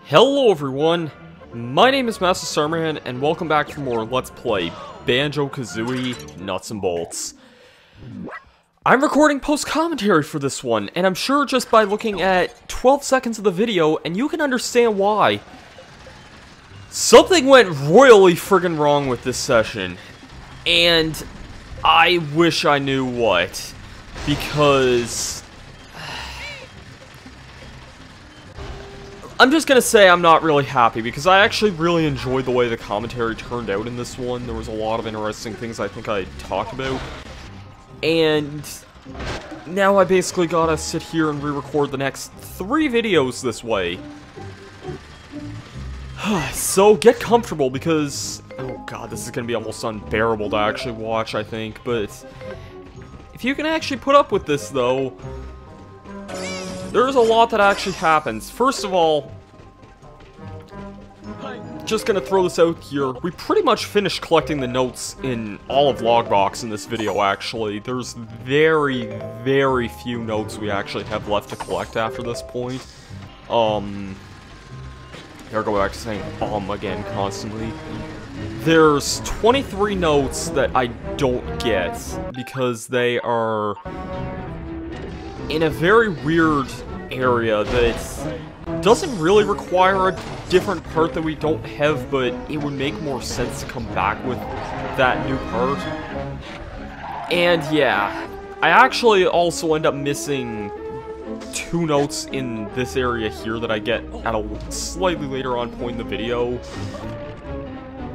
Hello everyone, my name is Masterstarman, and welcome back for more Let's Play Banjo-Kazooie Nuts and Bolts. I'm recording post-commentary for this one, and I'm sure just by looking at 12 seconds of the video, and you can understand why. Something went royally friggin' wrong with this session, and I wish I knew what, because I'm just gonna say I'm not really happy, because I actually really enjoyed the way the commentary turned out in this one. There was a lot of interesting things I think I talked about. And now I basically gotta sit here and re-record the next 3 videos this way. So get comfortable, because, oh god, this is gonna be almost unbearable to actually watch, I think. But if you can actually put up with this, though, there's a lot that actually happens. First of all, just gonna throw this out here, we pretty much finished collecting the notes in all of LOGBox in this video, actually. There's very, very few notes we actually have left to collect after this point. Here I go back to saying again constantly. There's 23 notes that I don't get, because they are in a very weird area that doesn't really require a different part that we don't have, but it would make more sense to come back with that new part. And yeah, I actually also end up missing 2 notes in this area here that I get at a slightly later on point in the video.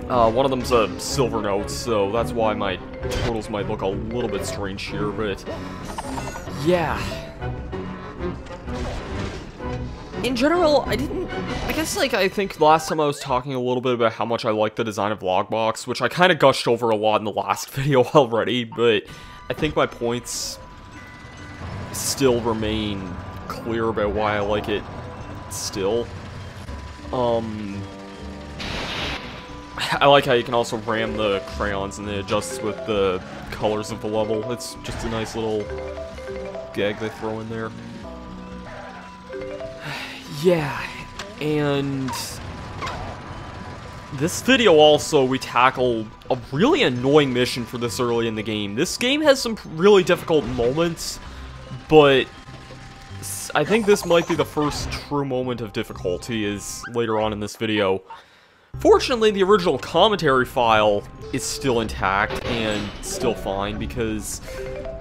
One of them's a silver note, so that's why my totals might look a little bit strange here, but yeah. In general, I guess, like, I think last time I was talking a little bit about how much I like the design of LOGBox, which I kind of gushed over a lot in the last video already, but I think my points still remain clear about why I like it still. I like how you can also ram the crayons and it adjusts with the colors of the level. It's just a nice little gag they throw in there. Yeah, and this video also, we tackle a really annoying mission for this early in the game. This game has some really difficult moments, but I think this might be the first true moment of difficulty is later on in this video. Fortunately, the original commentary file is still intact and still fine, because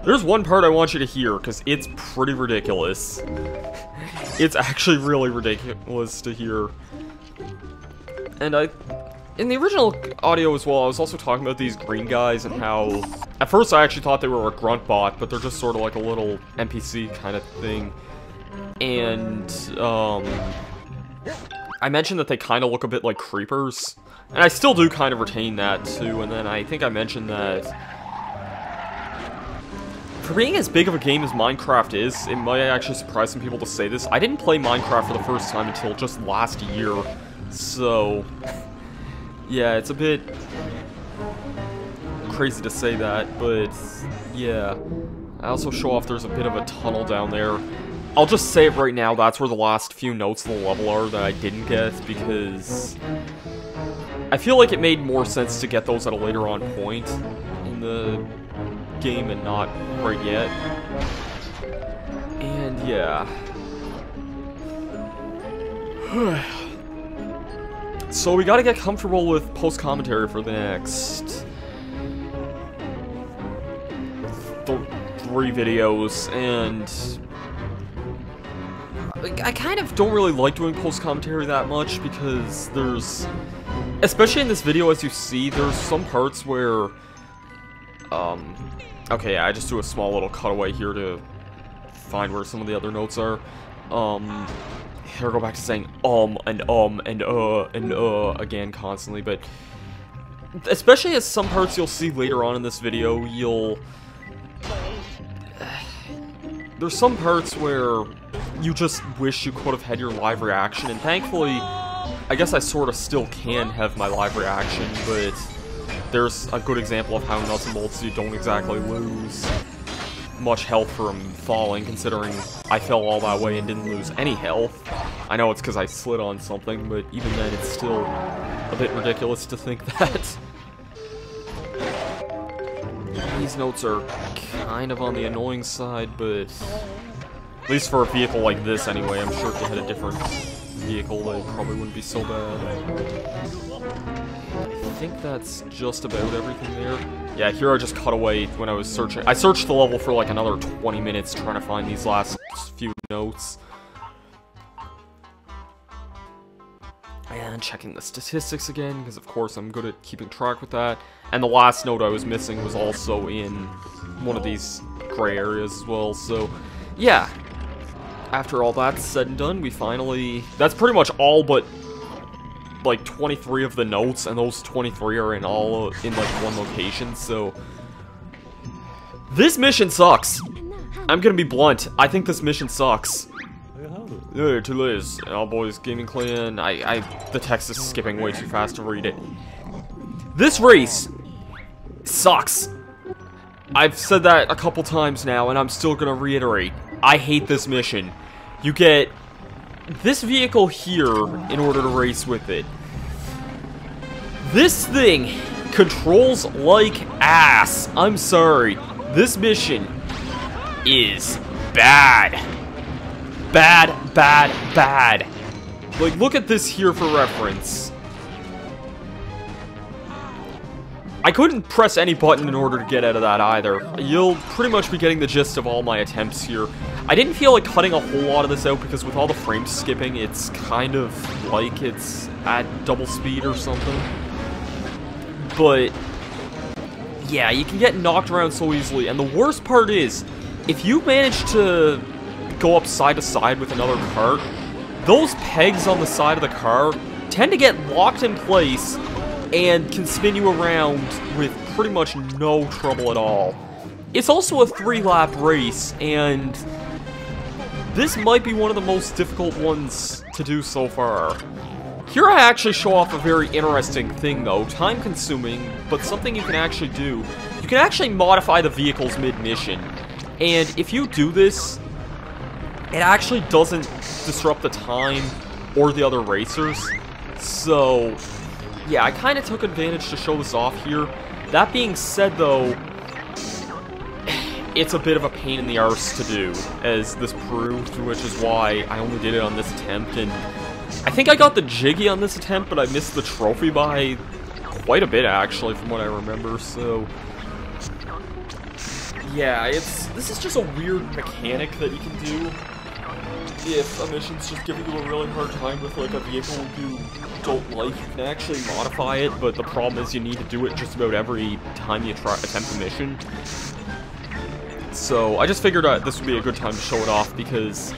there's one part I want you to hear, because it's pretty ridiculous. It's actually really ridiculous to hear. And in the original audio as well, I was also talking about these green guys and how, at first I actually thought they were a grunt bot, but they're just sort of like a little NPC kind of thing. And, I mentioned that they kind of look a bit like creepers, and I still do kind of retain that too. And then I think I mentioned that for being as big of a game as Minecraft is, it might actually surprise some people to say this, I didn't play Minecraft for the first time until just last year, so yeah, it's a bit crazy to say that, but yeah. I also show off there's a bit of a tunnel down there. I'll just say it right now, that's where the last few notes of the level are that I didn't get, because I feel like it made more sense to get those at a later on point in the game and not right yet. And yeah. So we gotta get comfortable with post-commentary for the next 3 videos, and I kind of don't really like doing post-commentary that much, because there's, especially in this video, as you see, there's some parts where, okay, yeah, I just do a small little cutaway here to find where some of the other notes are. Here I go back to saying and again constantly, but especially as some parts you'll see later on in this video, there's some parts where you just wish you could have had your live reaction, and thankfully, I guess I sort of still can have my live reaction, but there's a good example of how Nuts and Bolts you don't exactly lose much health from falling, considering I fell all that way and didn't lose any health. I know it's because I slid on something, but even then it's still a bit ridiculous to think that. These notes are kind of on the annoying side, but at least for a vehicle like this anyway, I'm sure if they had a different vehicle, they probably wouldn't be so bad. I think that's just about everything there. Yeah, here I just cut away when I was searching. I searched the level for like another 20 minutes trying to find these last few notes. And checking the statistics again, because of course I'm good at keeping track with that. And the last note I was missing was also in one of these gray areas as well, so yeah. After all that's said and done, we finally... That's pretty much all but, like, 23 of the notes, and those 23 are in like, one location, so... This mission sucks! I'm gonna be blunt, I think this mission sucks. Hey, to Liz, All Boys Gaming Clan. The text is skipping way too fast to read it. This race sucks. I've said that a couple times now, and I'm still gonna reiterate. I hate this mission. You get this vehicle here in order to race with it. This thing controls like ass. I'm sorry. This mission is bad. Bad, bad, bad. Like, look at this here for reference. I couldn't press any button in order to get out of that either. You'll pretty much be getting the gist of all my attempts here. I didn't feel like cutting a whole lot of this out because with all the frame skipping, it's kind of like it's at double speed or something. But, yeah, you can get knocked around so easily. And the worst part is, if you manage to go up side to side with another cart, those pegs on the side of the car tend to get locked in place and can spin you around with pretty much no trouble at all. It's also a 3-lap race, and this might be one of the most difficult ones to do so far. Here I actually show off a very interesting thing though, time-consuming, but something you can actually do. You can actually modify the vehicles mid-mission, and if you do this, it actually doesn't disrupt the time or the other racers. So, yeah, I kind of took advantage to show this off here. That being said, though, it's a bit of a pain in the arse to do, as this proved, which is why I only did it on this attempt. And I think I got the jiggy on this attempt, but I missed the trophy by quite a bit, actually, from what I remember, so... Yeah, this is just a weird mechanic that you can do if a mission's just giving you a really hard time with, like, a vehicle you don't like. You can actually modify it, but the problem is you need to do it just about every time you attempt a mission. So, I just figured this would be a good time to show it off, because,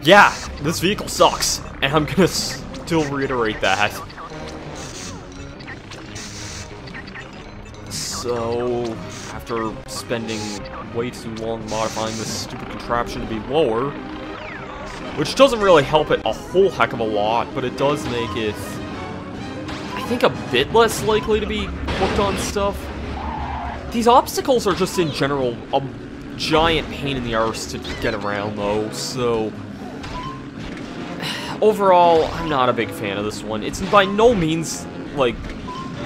yeah, this vehicle sucks, and I'm gonna still reiterate that. So, after spending way too long modifying this stupid contraption to be lower, which doesn't really help it a whole heck of a lot, but it does make it, I think, a bit less likely to be hooked on stuff. These obstacles are just, in general, a giant pain in the arse to get around, though, so... Overall, I'm not a big fan of this one. It's by no means, like,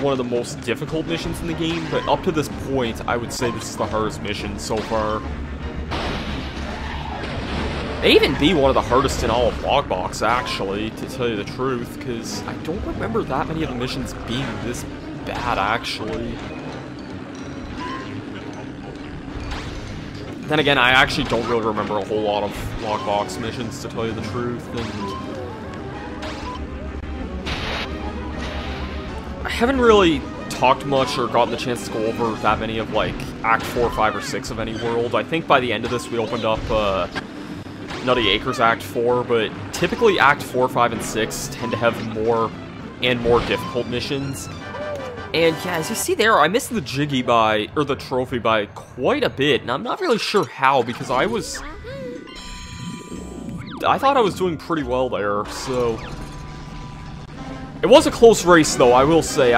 one of the most difficult missions in the game, but up to this point, I would say this is the hardest mission so far. May even be one of the hardest in all of LOGBox, actually, to tell you the truth, because I don't remember that many of the missions being this bad, actually. Then again, I actually don't really remember a whole lot of LOGBox missions, to tell you the truth, and... I haven't really talked much or gotten the chance to go over that many of, like, Act 4, 5, or 6 of any world. I think by the end of this, we opened up, Nutty Acres Act 4, but typically Act 4, 5, and 6 tend to have more and more difficult missions. And yeah, as you see there, I missed the jiggy or the trophy by quite a bit, and I'm not really sure how, because I thought I was doing pretty well there, so... It was a close race, though, I will say.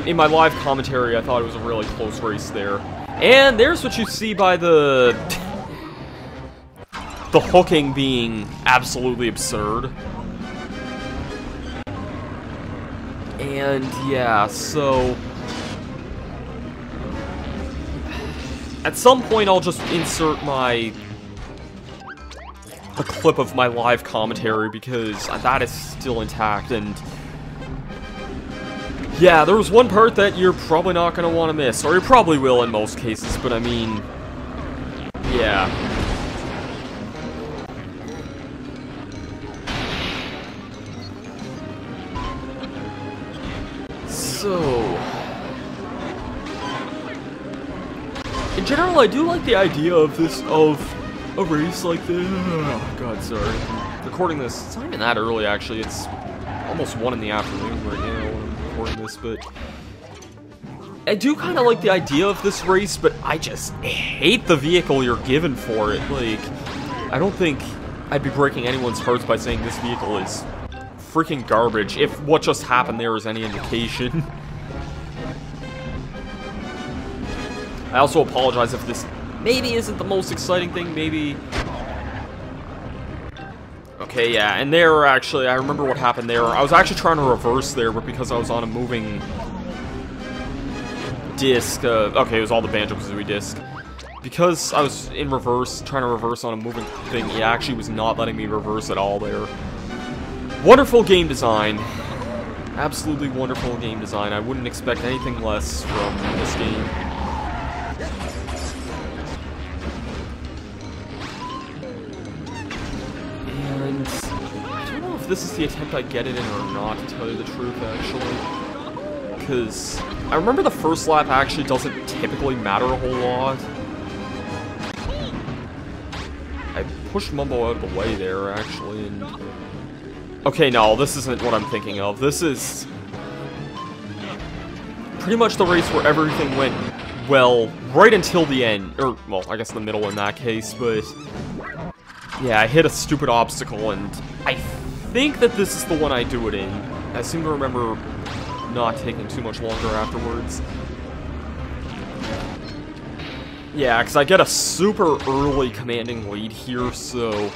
In my live commentary, I thought it was a really close race there. And there's what you see by the... the hooking being absolutely absurd. And yeah, so at some point I'll just insert a clip of my live commentary, because that is still intact. And yeah, there was one part that you're probably not going to want to miss, or you probably will in most cases, but I mean, yeah. So, in general, I do like the idea of a race like this. Oh god, sorry. I'm recording this. It's not even that early, actually. It's almost 1 in the afternoon right now when I'm recording this, but I do kind of like the idea of this race, but I just hate the vehicle you're given for it. Like, I don't think I'd be breaking anyone's hearts by saying this vehicle is freaking garbage, if what just happened there is any indication. I also apologize if this maybe isn't the most exciting thing, maybe. Okay, yeah, and there, actually, I remember what happened there. I was actually trying to reverse there, but because I was on a moving disc, okay, it was all the Banjo-Kazooie disc. Because I was in reverse, trying to reverse on a moving thing, he actually was not letting me reverse at all there. Wonderful game design. Absolutely wonderful game design. I wouldn't expect anything less from this game. And I don't know if this is the attempt I get it in or not, to tell you the truth, actually. Because I remember the first lap actually doesn't typically matter a whole lot. I pushed Mumbo out of the way there, actually, and okay, no, this isn't what I'm thinking of. This is pretty much the race where everything went well right until the end. Or, well, I guess the middle in that case, but yeah, I hit a stupid obstacle, and I think that this is the one I do it in. I seem to remember not taking too much longer afterwards. Yeah, because I get a super early commanding lead here, so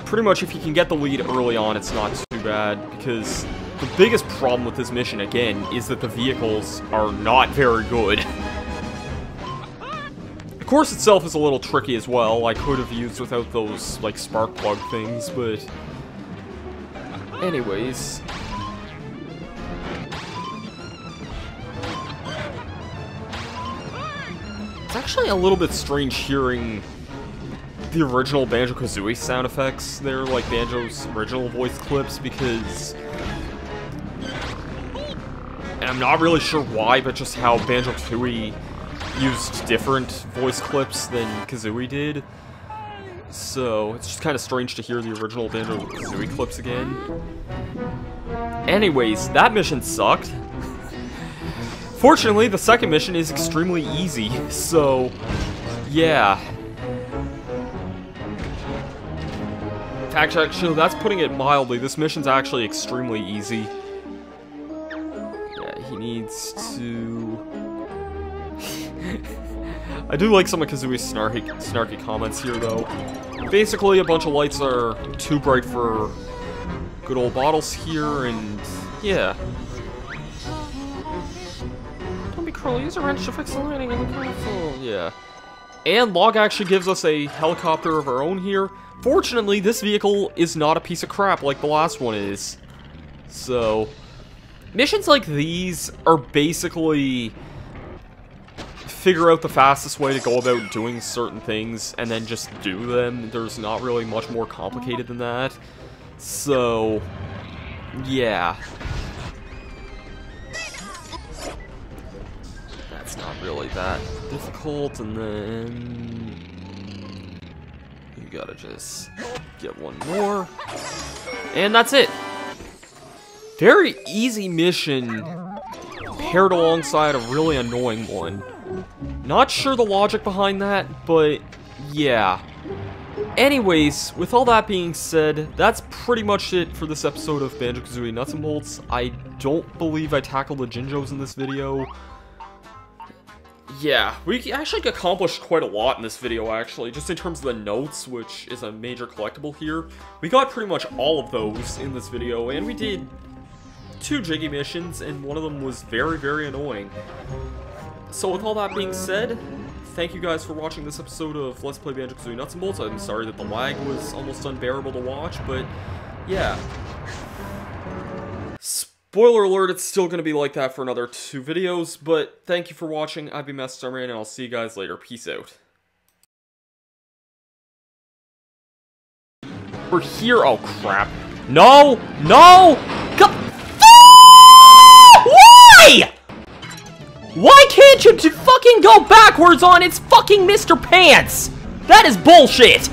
pretty much if you can get the lead early on, it's not too bad, because the biggest problem with this mission, again, is that the vehicles are not very good. The course itself is a little tricky as well. I could have used without those, like, spark plug things, but anyways. It's actually a little bit strange hearing the original Banjo-Kazooie sound effects there, like Banjo's original voice clips, because and I'm not really sure why, but just how Banjo-Tooie used different voice clips than Kazooie did. So it's just kind of strange to hear the original Banjo-Kazooie clips again. Anyways, that mission sucked. Fortunately, the second mission is extremely easy, so yeah. Actually, that's putting it mildly. This mission's actually extremely easy. Yeah, he needs to... I do like some of Kazooie's snarky comments here, though. Basically, a bunch of lights are too bright for good old bottles here, and yeah. Don't be cruel, use a wrench to fix the lighting on the console. Yeah. And L.O.G actually gives us a helicopter of our own here. Fortunately, this vehicle is not a piece of crap like the last one is. So, missions like these are basically figure out the fastest way to go about doing certain things and then just do them. There's not really much more complicated than that. So, yeah. That's not really that difficult, and then you gotta just get one more. And that's it. Very easy mission paired alongside a really annoying one. Not sure the logic behind that, but yeah. Anyways, with all that being said, that's pretty much it for this episode of Banjo-Kazooie Nuts and Bolts. I don't believe I tackled the Jinjos in this video. yeah, we actually accomplished quite a lot in this video, actually, just in terms of the notes, which is a major collectible here. We got pretty much all of those in this video, and we did 2 Jiggy missions, and one of them was very, very annoying. So with all that being said, thank you guys for watching this episode of Let's Play Banjo-Kazooie Nuts and Bolts. I'm sorry that the lag was almost unbearable to watch, but yeah. Spoiler alert, it's still going to be like that for another 2 videos, but thank you for watching. I've been Masterstarman, and I'll see you guys later. Peace out. We're here. Oh, crap. No! No! Come! Why? Why can't you fucking go backwards on its fucking Mr. Pants? That is bullshit!